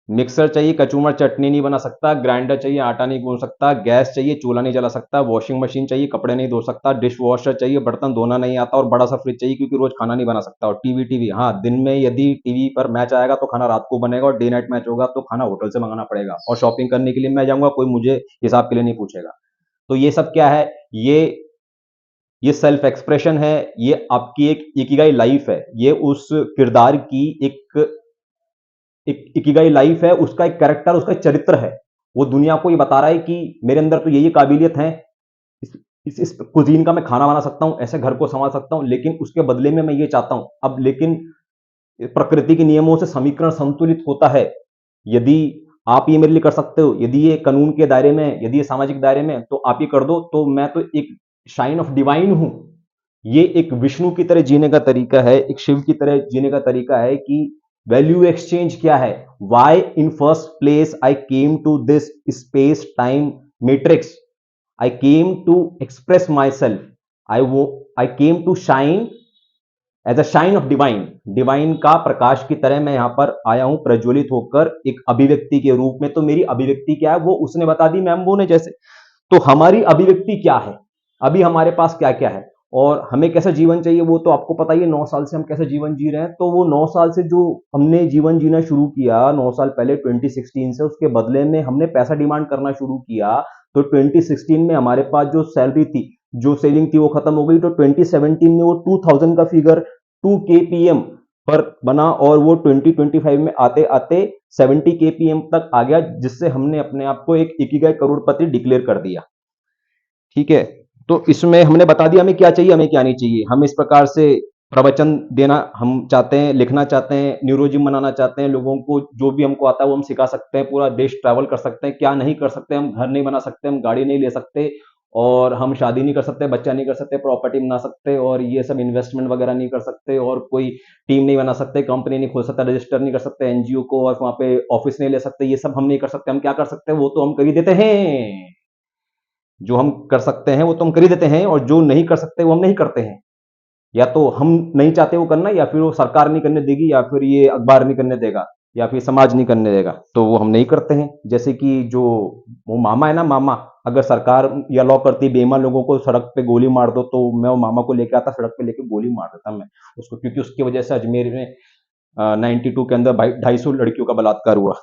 Mixer चाहिए, कचूमर चटनी नहीं बना सकता, ग्राइंडर चाहिए, आटा नहीं गूंद सकता, गैस चाहिए, चूल्हा नहीं जला सकता, वॉशिंग मशीन चाहिए, कपड़े नहीं धो सकता, डिश वॉशर चाहिए, बर्तन धोना नहीं आता, और बड़ा सा फ्रिज चाहिए क्योंकि रोज खाना नहीं बना सकता। और टीवी, टीवी हाँ, दिन में यदि टीवी पर मैच आएगा तो खाना रात को बनेगा, और डे नाइट मैच होगा तो खाना होटल से मंगाना पड़ेगा, और शॉपिंग करने के लिए मैं जाऊंगा, कोई मुझे हिसाब के लिए नहीं पूछेगा। तो ये सब क्या है? ये सेल्फ एक्सप्रेशन है, ये आपकी एक इकिगाई लाइफ है, ये उस किरदार की एक इकिगाई लाइफ है, उसका एक कैरेक्टर, उसका एक चरित्र है। वो दुनिया को ये बता रहा है कि मेरे अंदर तो ये काबिलियत है, इस इस कुजीन का मैं खाना बना सकता हूँ, ऐसे घर को संभाल सकता हूँ, लेकिन उसके बदले में मैं ये चाहता हूँ। अब लेकिन प्रकृति के नियमों से समीकरण संतुलित होता है। यदि आप ये मेरे लिए कर सकते हो, यदि ये कानून के दायरे में है, यदि ये सामाजिक दायरे में है, तो आप ये कर दो, तो मैं तो एक शाइन ऑफ डिवाइन हूं। ये एक विष्णु की तरह जीने का तरीका है, एक शिव की तरह जीने का तरीका है कि वैल्यू एक्सचेंज क्या है, why in first place I came to this space time matrix, I came to express myself, I came to shine as a shine of divine, divine का प्रकाश की तरह मैं यहां पर आया हूं, प्रज्वलित होकर एक अभिव्यक्ति के रूप में। तो मेरी अभिव्यक्ति क्या है वो उसने बता दी, मैम्बो ने जैसे। तो हमारी अभिव्यक्ति क्या है, अभी हमारे पास क्या क्या है, और हमें कैसा जीवन चाहिए, वो तो आपको पता ही है। 9 साल से हम कैसा जीवन जी रहे हैं, तो वो 9 साल से जो हमने जीवन जीना शुरू किया 9 साल पहले 2016 से, उसके बदले में हमने पैसा डिमांड करना शुरू किया। तो 2016 में हमारे पास जो सैलरी थी, जो सेविंग थी, वो खत्म हो गई। तो 2017 में वो 2000 का फिगर 2 kpm पर बना, और वो 2025 में आते आते 70 kpm तक आ गया, जिससे हमने अपने आप को एक इकिगाई करोड़पति डिक्लेयर कर दिया। ठीक है। तो इसमें हमने बता दिया हमें क्या चाहिए, हमें क्या नहीं चाहिए। हम इस प्रकार से प्रवचन देना हम चाहते हैं, लिखना चाहते हैं, न्यूरोजिम बनाना चाहते हैं, लोगों को जो भी हमको आता है वो हम सिखा सकते हैं, पूरा देश ट्रैवल कर सकते हैं। क्या नहीं कर सकते? हम घर नहीं बना सकते, हम गाड़ी नहीं ले सकते, और हम शादी नहीं कर सकते, बच्चा नहीं कर सकते, प्रॉपर्टी बना सकते, और ये सब इन्वेस्टमेंट वगैरह नहीं कर सकते, और कोई टीम नहीं बना सकते, कंपनी नहीं खोल सकता, रजिस्टर नहीं कर सकते एनजीओ को, और वहां पे ऑफिस नहीं ले सकते। ये सब हम नहीं कर सकते। हम क्या कर सकते हैं? वो तो हम कर ही देते हैं। जो हम कर सकते हैं वो तो हम कर ही देते हैं, और जो नहीं कर सकते वो हम नहीं करते हैं। या तो हम नहीं चाहते वो करना, या फिर वो सरकार नहीं करने देगी, या फिर ये अखबार नहीं करने देगा, या फिर समाज नहीं करने देगा, तो वो हम नहीं करते हैं। जैसे कि जो वो मामा है ना, मामा, अगर सरकार या लॉ करती बेईमान लोगों को सड़क पे गोली मार दो, तो मैं वो मामा को लेके आता, सड़क पे लेके गोली मार देता मैं उसको, क्योंकि उसकी वजह से अजमेर में 92 के अंदर 250 लड़कियों का बलात्कार हुआ।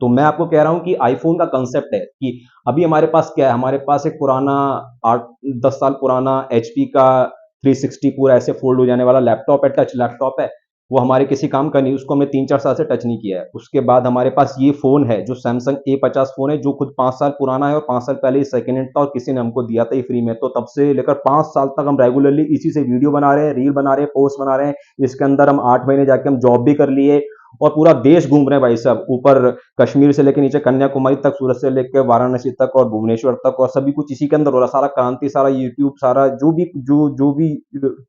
तो मैं आपको कह रहा हूं कि आईफोन का कंसेप्ट है कि अभी हमारे पास क्या है, हमारे पास एक पुराना 8-10 साल पुराना एचपी का 360 पूरा ऐसे फोल्ड हो जाने वाला लैपटॉप है, टच लैपटॉप है। वो हमारे किसी काम का नहीं, उसको हमने 3-4 साल से टच नहीं किया है। उसके बाद हमारे पास ये फोन है जो सैमसंग A50 फोन है, जो खुद 5 साल पुराना है, और 5 साल पहले सेकेंड हैंड था, और किसी ने हमको दिया था ये फ्री में। तो तब से लेकर 5 साल तक हम रेगुलरली इसी से वीडियो बना रहे हैं, रील बना रहे हैं, पोस्ट बना रहे हैं। इसके अंदर हम 8 महीने जाके हम जॉब भी कर लिए, और पूरा देश घूम रहे हैं भाई साहब। ऊपर कश्मीर से लेकर नीचे कन्याकुमारी तक, सूरत से लेकर वाराणसी तक और भुवनेश्वर तक, और सभी कुछ इसी के अंदर हो रहा। सारा क्रांति, सारा यूट्यूब, सारा जो भी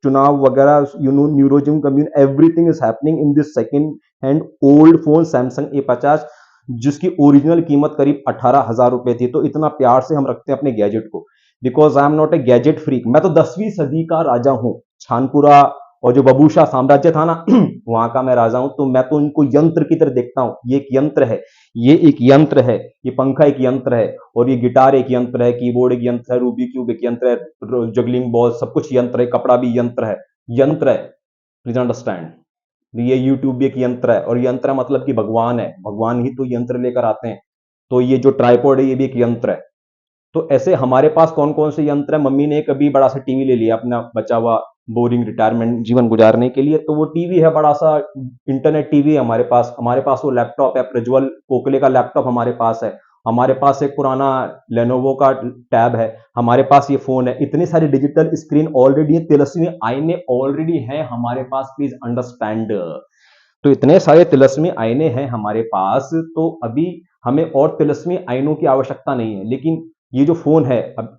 चुनाव वगैरह, न्यूरोजिम कम्यून, everything is happening in this second hand old phone Samsung A50, जिसकी ओरिजिनल कीमत करीब 18,000 रुपए थी। तो इतना प्यार से हम रखते हैं अपने गैजेट को, because I am not a gadget freak. मैं तो 10वीं सदी का राजा हूं, छानपुरा और जो बबूशा साम्राज्य था ना वहां का मैं राजा हूं। तो मैं तो इनको यंत्र की तरह देखता हूं। ये एक यंत्र है, ये एक यंत्र है, ये पंखा एक यंत्र है, और ये गिटार एक यंत्र है, कीबोर्ड एक यंत्र है, रूबी क्यूब एक यंत्र है, जगलिंग बॉल सब कुछ यंत्र है, कपड़ा भी यंत्र है। यंत्र है, प्लीज अंडरस्टैंड। ये यूट्यूब भी एक यंत्र है, और यंत्र मतलब कि भगवान है, भगवान ही तो यंत्र लेकर आते हैं। तो ये जो ट्राइपॉड है ये भी एक यंत्र है। तो ऐसे हमारे पास कौन कौन से यंत्र है? मम्मी ने कभी बड़ा सा टीवी ले लिया अपना बचा हुआ बोरिंग रिटायरमेंट जीवन गुजारने के लिए, तो वो टीवी है, बड़ा सा इंटरनेट टीवी है हमारे पास। हमारे पास वो लैपटॉप है, प्रज्वल कोकले का लैपटॉप हमारे पास है। हमारे पास एक पुराना लेनोवो का टैब है। हमारे पास ये फोन है। इतनी सारी डिजिटल स्क्रीन ऑलरेडी है, तिलस्मी आईने ऑलरेडी है हमारे पास, प्लीज अंडरस्टैंड। तो इतने सारे तिलस्मी आईने हैं हमारे पास, तो अभी हमें और तिलस्मी आईनों की आवश्यकता नहीं है। लेकिन ये जो फोन है, अब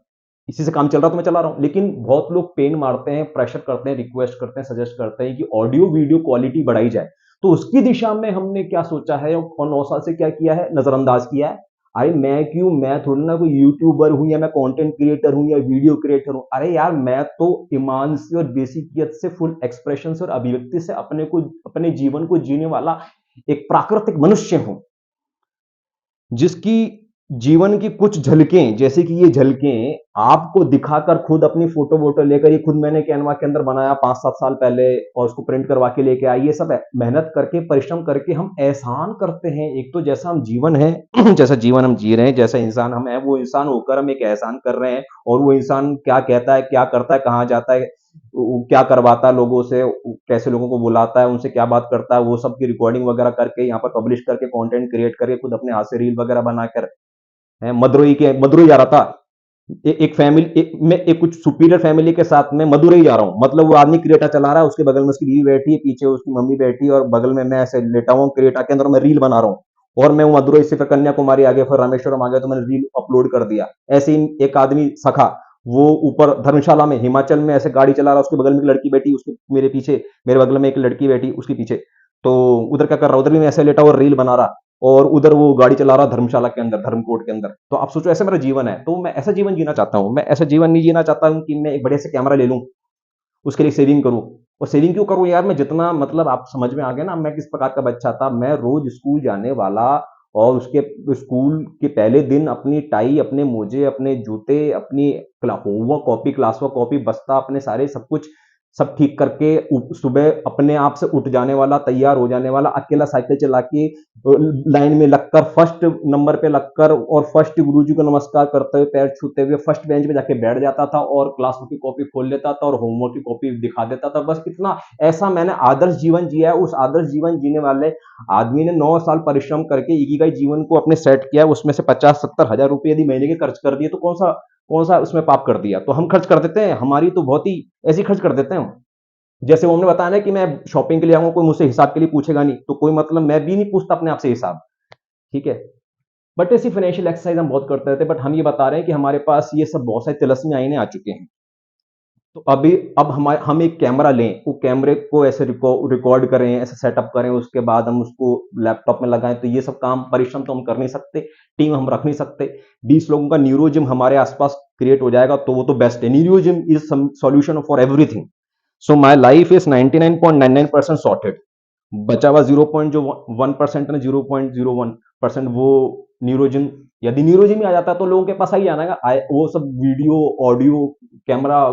इसी से काम चल रहा तो मैं चला रहा हूं, लेकिन बहुत लोग पेन मारते हैं, प्रेशर करते हैं, रिक्वेस्ट करते हैं, सजेस्ट करते हैं कि ऑडियो वीडियो क्वालिटी बढ़ाई जाए। तो उसकी दिशा में हमने क्या सोचा है, और 9 साल से क्या किया है? नजरअंदाज किया है। अरे मैं क्यों, मैं थोड़ी ना कोई यूट्यूबर हूं, या मैं कंटेंट क्रिएटर हूं, या वीडियो क्रिएटर हूं। अरे यार, मैं तो ईमान से और बेसिकियत से, फुल एक्सप्रेशन से और अभिव्यक्ति से अपने जीवन को जीने वाला एक प्राकृतिक मनुष्य हूं। जिसकी जीवन की कुछ झलकें, जैसे कि ये झलकें आपको दिखाकर खुद अपनी फोटो वोटो लेकर, ये खुद मैंने कैनवा के अंदर बनाया 5-7 साल पहले और उसको प्रिंट करवा के लेके आई, ये सब मेहनत करके परिश्रम करके हम एहसान करते हैं। एक तो जैसा हम जीवन है जैसा जीवन हम जी रहे हैं, जैसा इंसान हम हैं, वो इंसान होकर हम एक एहसान कर रहे हैं। और वो इंसान क्या कहता है, क्या करता है, कहाँ जाता है, क्या करवाता है लोगों से, कैसे लोगों को बुलाता है, उनसे क्या बात करता है, वो सब की रिकॉर्डिंग वगैरह करके यहाँ पर पब्लिश करके कंटेंट क्रिएट करके खुद अपने हाथ से रील वगैरह बनाकर है। मदुरई जा रहा था। एक फैमिली, मैं एक कुछ सुपीरियर फैमिली के साथ में मदुरई जा रहा हूँ, मतलब वो आदमी क्रिएटा चला रहा है, उसके बगल में उसकी बीवी बैठी है, पीछे उसकी मम्मी बैठी है और बगल में मैं ऐसे लेटा हुआ हूँ क्रिएटा के अंदर, मैं रील बना रहा हूँ। और मैं मदुरई से फिर कन्याकुमारी आ गया, फिर रामेश्वरम आ गया, तो मैंने रील अपलोड कर दिया। ऐसे ही एक आदमी सखा, वो ऊपर धर्मशाला में हिमाचल में ऐसे गाड़ी चला रहा, उसके बगल में एक लड़की बैठी, उसके मेरे पीछे, मेरे बगल में एक लड़की बैठी उसके पीछे। तो उधर क्या कर रहा, उधर भी मैं ऐसे लेटा और रील बना रहा, और उधर वो गाड़ी चला रहा धर्मशाला के अंदर, धर्मकोट के अंदर। तो आप सोचो, ऐसा मेरा जीवन है। तो मैं ऐसा जीवन जीना चाहता हूँ। मैं ऐसा जीवन नहीं जीना चाहता हूँ कि मैं एक बड़े से कैमरा ले लूँ, उसके लिए सेविंग करूँ। और सेविंग क्यों करूँ यार, मैं जितना, मतलब आप समझ में आ गया ना मैं किस प्रकार का बच्चा था। मैं रोज स्कूल जाने वाला, और उसके स्कूल के पहले दिन अपनी टाई, अपने मोजे, अपने जूते, अपनी homework copy, class work copy, बस्ता, अपने सारे सब कुछ सब ठीक करके सुबह अपने आप से उठ जाने वाला, तैयार हो जाने वाला, अकेला साइकिल चला के लाइन में लगकर, फर्स्ट नंबर पे लगकर, और फर्स्ट गुरुजी को नमस्कार करते हुए, पैर छूते हुए फर्स्ट बेंच पे जाके बैठ जाता था, और क्लास की कॉपी खोल लेता था और होमवर्क की कॉपी दिखा देता था। बस इतना, ऐसा मैंने आदर्श जीवन जिया है। उस आदर्श जीवन जीने वाले आदमी ने 9 साल परिश्रम करके इकिगाई जीवन को अपने सेट किया। उसमें से 50-70 हजार रुपये यदि महीने के खर्च कर दिए, तो कौन सा उसमें पाप कर दिया। तो हम खर्च कर देते हैं, हमारी तो बहुत ही ऐसी खर्च कर देते हैं हम। जैसे वो हमने बताया ना कि मैं शॉपिंग के लिए आऊंगा, कोई मुझसे हिसाब के लिए पूछेगा नहीं, तो कोई मतलब मैं भी नहीं पूछता अपने आप से हिसाब। ठीक है। बट ऐसी फाइनेंशियल एक्सरसाइज हम बहुत करते रहते हैं। बट हम ये बता रहे हैं कि हमारे पास ये सब बहुत सारे तिलस्मी आईने आ चुके हैं। तो अभी अब हम एक कैमरा लें, वो कैमरे को ऐसे रिकॉर्ड करें, ऐसे सेटअप करें, उसके बाद हम उसको लैपटॉप में लगाएं, तो ये सब काम परिश्रम तो हम कर नहीं सकते, टीम हम रख नहीं सकते। 20 लोगों का न्यूरो जिम हमारे आसपास क्रिएट हो जाएगा, तो वो तो बेस्ट है। Neuro gym is solution for everything. So my life is 99.99% sorted. बचा हुआ 0.1% ना 0.01% वो न्यूरोजिन, यदि न्यूरोजिन में आ जाता है तो लोगों के पास आ ही जाना है। वो सब वीडियो, ऑडियो, कैमरा,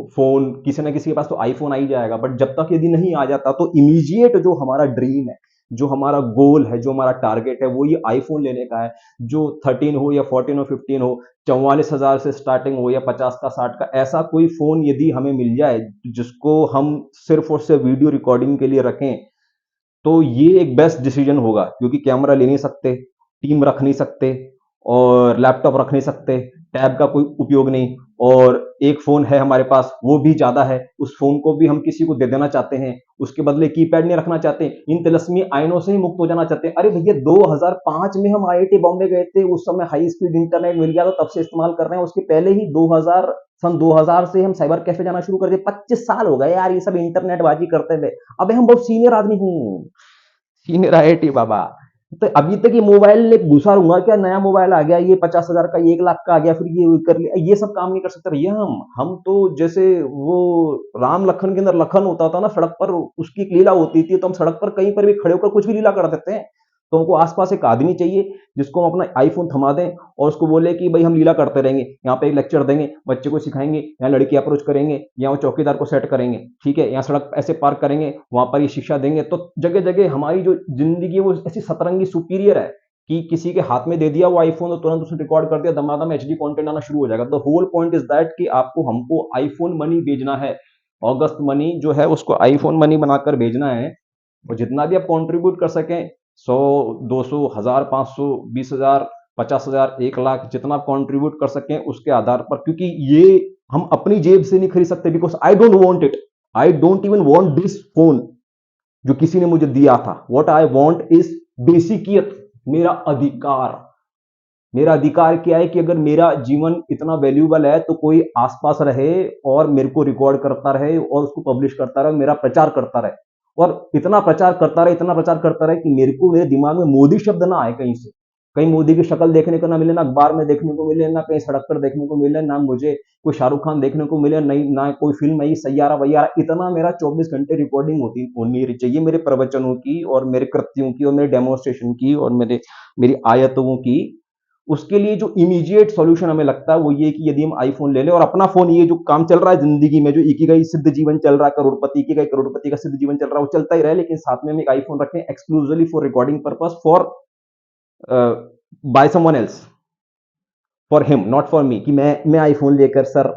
फोन, किसी ना किसी के पास तो आईफोन आ ही जाएगा। बट जब तक यदि नहीं आ जाता, तो इमीजिएट जो हमारा ड्रीम है, जो हमारा गोल है, जो हमारा टारगेट है, वो ये आईफोन लेने का है। जो 13 हो या 14 हो, 15 हो, 44,000 से स्टार्टिंग हो या 50 का, 60 का, ऐसा कोई फोन यदि हमें मिल जाए जिसको हम सिर्फ और सिर्फ वीडियो रिकॉर्डिंग के लिए रखें, तो ये एक बेस्ट डिसीजन होगा। क्योंकि कैमरा ले नहीं सकते, टीम रख नहीं सकते, और लैपटॉप रख नहीं सकते, टैब का कोई उपयोग नहीं, और एक फोन है हमारे पास, वो भी ज्यादा है, उस फोन को भी हम किसी को दे देना चाहते हैं, उसके बदले कीपैड नहीं रखना चाहते, इन तिलस्मी आयनों से ही मुक्त हो जाना चाहते हैं। अरे भैया, 2005 में हम आईआईटी बॉम्बे गए थे, उस समय हाई स्पीड इंटरनेट मिल गया, तो तब से इस्तेमाल कर रहे हैं। उसके पहले ही 2000 से हम साइबर कैफे जाना शुरू कर दिए। 25 साल हो गए यार ये सब इंटरनेट बाजी करते हुए। अबे हम बहुत सीनियर आदमी हूँ, सीनियर आईआईटी बाबा। तो अभी तक ये मोबाइल एक घुसा रहूंगा क्या, नया मोबाइल आ गया, ये 50,000 का, ये 1 लाख का आ गया, फिर ये कर लिया, ये सब काम नहीं कर सकते भैया। हम तो जैसे वो राम लखन के अंदर लखन होता था ना सड़क पर, उसकी एक लीला होती थी, तो हम सड़क पर कहीं पर भी खड़े होकर कुछ भी लीला कर देते हैं। तो हमको आसपास एक आदमी चाहिए जिसको हम अपना आईफोन थमा दें, और उसको बोले कि भाई हम लीला करते रहेंगे, यहाँ पे एक लेक्चर देंगे, बच्चे को सिखाएंगे, यहाँ लड़की अप्रोच करेंगे, यहाँ वो चौकीदार को सेट करेंगे, ठीक है, यहाँ सड़क ऐसे पार्क करेंगे, वहां पर ये शिक्षा देंगे। तो जगह जगह हमारी जो जिंदगी है वो ऐसी सतरंगी सुपीरियर है कि किसी के हाथ में दे दिया वो आईफोन, तो तुरंत उसने रिकॉर्ड कर दिया, दमादम एचडी कंटेंट आना शुरू हो जाएगा। The whole point is that कि आपको हमको आईफोन मनी भेजना है। अगस्त मनी जो है उसको आईफोन मनी बनाकर भेजना है। और जितना भी आप कंट्रीब्यूट कर सकें, 100, 200, 1000, 500, 20,000, 50,000, 1 लाख, जितना आप कंट्रीब्यूट कर सकें उसके आधार पर। क्योंकि ये हम अपनी जेब से नहीं खरीद सकते, because I don't want it. I don't even want this phone जो किसी ने मुझे दिया था। वॉट आई वॉन्ट इज बेसिकियत, मेरा अधिकार। मेरा अधिकार क्या है कि अगर मेरा जीवन इतना वैल्यूबल है, तो कोई आसपास रहे और मेरे को रिकॉर्ड करता रहे और उसको पब्लिश करता रहे, मेरा प्रचार करता रहे, और इतना प्रचार करता रहे, इतना प्रचार करता रहे कि मेरे को, मेरे दिमाग में मोदी शब्द ना आए कहीं से। कहीं मोदी की शक्ल देखने को ना मिले, ना अखबार में देखने को मिले, ना कहीं सड़क पर देखने को मिले, ना मुझे कोई शाहरुख खान देखने को मिले, नहीं ना कोई फिल्म आई सैयारा वैयारा। इतना मेरा 24 घंटे रिकॉर्डिंग होती होनी चाहिए मेरे प्रवचनों की और मेरे कृत्यों की और मेरे डेमोन्स्ट्रेशन की और मेरी आयतों की। उसके लिए जो इमीडिएट सॉल्यूशन हमें लगता है वो ये कि यदि हम आईफोन ले लें और अपना फोन, ये जो काम चल रहा है जिंदगी में, जो इकिगाई सिद्ध जीवन चल रहा है, करोड़पति इकिगाई करोड़पति का सिद्ध जीवन चल रहा है, वो चलता ही रहे, लेकिन साथ में हम एक आईफोन रखें exclusively for recording purpose, for by someone else, for him not for me, कि मैं आईफोन लेकर सर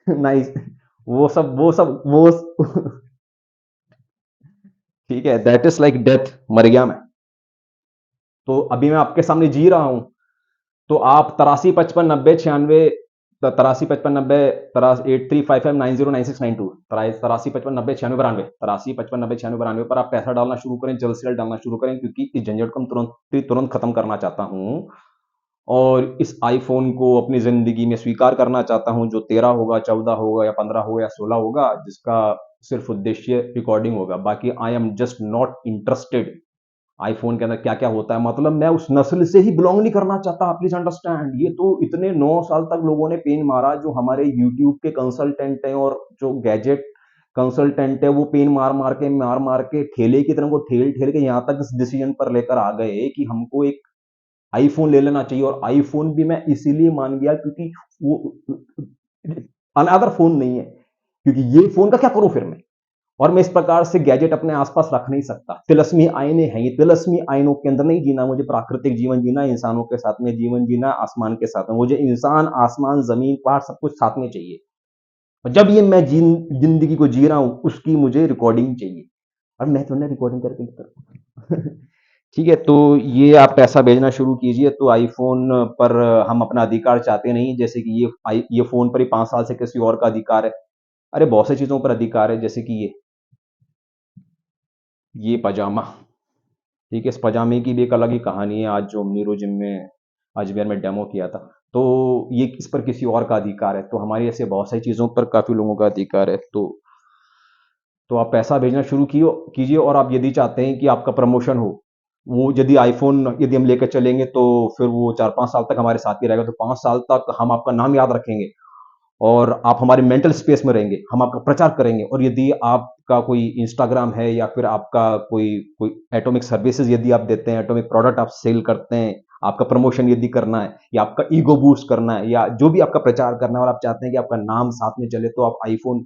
नाइस, वो ठीक है, दैट इज लाइक डेथ, मर गया मैं। तो अभी मैं आपके सामने जी रहा हूं, तो आप 83 55 90 96 83 55 90 8355909692 83 55 90 96 92 83 55 90 96 92 पर आप पैसा डालना शुरू करें, जल्द से जल्द डालना शुरू करें, क्योंकि इस झंझट को हम तुरंत तुरंत खत्म करना चाहता हूं और इस आईफोन को अपनी जिंदगी में स्वीकार करना चाहता हूं, जो 13 होगा, 14 होगा या 15 होगा या 16 होगा, जिसका सिर्फ उद्देश्य रिकॉर्डिंग होगा। बाकी I am just not interested iPhone के अंदर क्या क्या होता है, मतलब मैं उस नस्ल से ही बिलोंग नहीं करना चाहता, प्लीज अंडरस्टैंड। ये तो इतने 9 साल तक लोगों ने पेन मारा, जो हमारे यूट्यूब के कंसल्टेंट हैं और जो गैजेट कंसल्टेंट है, वो पेन मार मार के ठेले की तरह को ठेल ठेल के यहाँ तक इस डिसीजन पर लेकर आ गए कि हमको एक आईफोन ले लेना चाहिए। और आईफोन भी मैं इसीलिए मान गया क्योंकि वो अनदर फोन नहीं है, क्योंकि ये फोन का क्या करूं फिर मैं, और मैं इस प्रकार से गैजेट अपने आसपास रख नहीं सकता। तिलस्मी आईने हैं, ये तिलस्मी आईनों के अंदर नहीं जीना, मुझे प्राकृतिक जीवन जीना, इंसानों के साथ में जीवन जीना, आसमान के साथ में। मुझे इंसान, आसमान, जमीन, पहाड़ सब कुछ साथ में चाहिए। और जब ये मैं जिंदगी को जी रहा हूं, उसकी मुझे रिकॉर्डिंग चाहिए, और मैं तो ना रिकॉर्डिंग करके लेकर ठीक है, तो ये आप पैसा भेजना शुरू कीजिए। तो आईफोन पर हम अपना अधिकार चाहते नहीं, जैसे कि ये फोन पर ही 5 साल से किसी और का अधिकार है। अरे बहुत सी चीजों पर अधिकार है, जैसे कि ये पजामा, ठीक है, इस पजामे की भी एक अलग ही कहानी है। आज जो मीरो जिम में अजमेर में डेमो किया था, तो ये इस पर किसी और का अधिकार है, तो हमारी ऐसे बहुत सारी चीज़ों पर काफ़ी लोगों का अधिकार है। तो आप पैसा भेजना शुरू कीजिए, और आप यदि चाहते हैं कि आपका प्रमोशन हो, वो यदि आईफोन यदि हम लेकर चलेंगे, तो फिर वो 4 5 साल तक हमारे साथ ही रहेगा, तो 5 साल तक हम आपका नाम याद रखेंगे और आप हमारे मेंटल स्पेस में रहेंगे, हम आपका प्रचार करेंगे। और यदि आपका कोई इंस्टाग्राम है या फिर आपका कोई कोई एटॉमिक सर्विसेज यदि आप देते हैं, एटॉमिक प्रोडक्ट आप सेल करते हैं, आपका प्रमोशन यदि करना है या आपका ईगो बूस्ट करना है या जो भी आपका प्रचार करना है, और आप चाहते हैं कि आपका नाम साथ में चले, तो आप आईफोन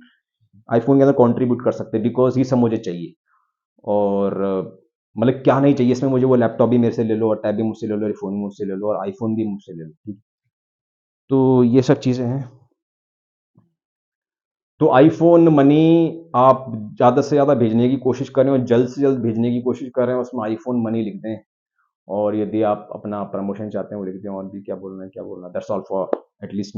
आईफोन के अंदर कंट्रीब्यूट कर सकते हैं, बिकॉज ये सब मुझे चाहिए। और मतलब क्या नहीं चाहिए इसमें मुझे, वो लैपटॉप भी मेरे से ले लो और टैब भी मुझसे ले लो और फोन भी मुझसे ले लो और आईफोन भी मुझसे ले लो, ठीक। तो ये सब चीज़ें हैं। तो आईफ़ोन मनी आप ज़्यादा से ज़्यादा भेजने की कोशिश करें और जल्द से जल्द भेजने की कोशिश करें, उसमें आईफ़ोन मनी लिख दें। और यदि आप अपना प्रमोशन चाहते हैं वो लिख दें, और भी क्या बोलना है that's all for at least.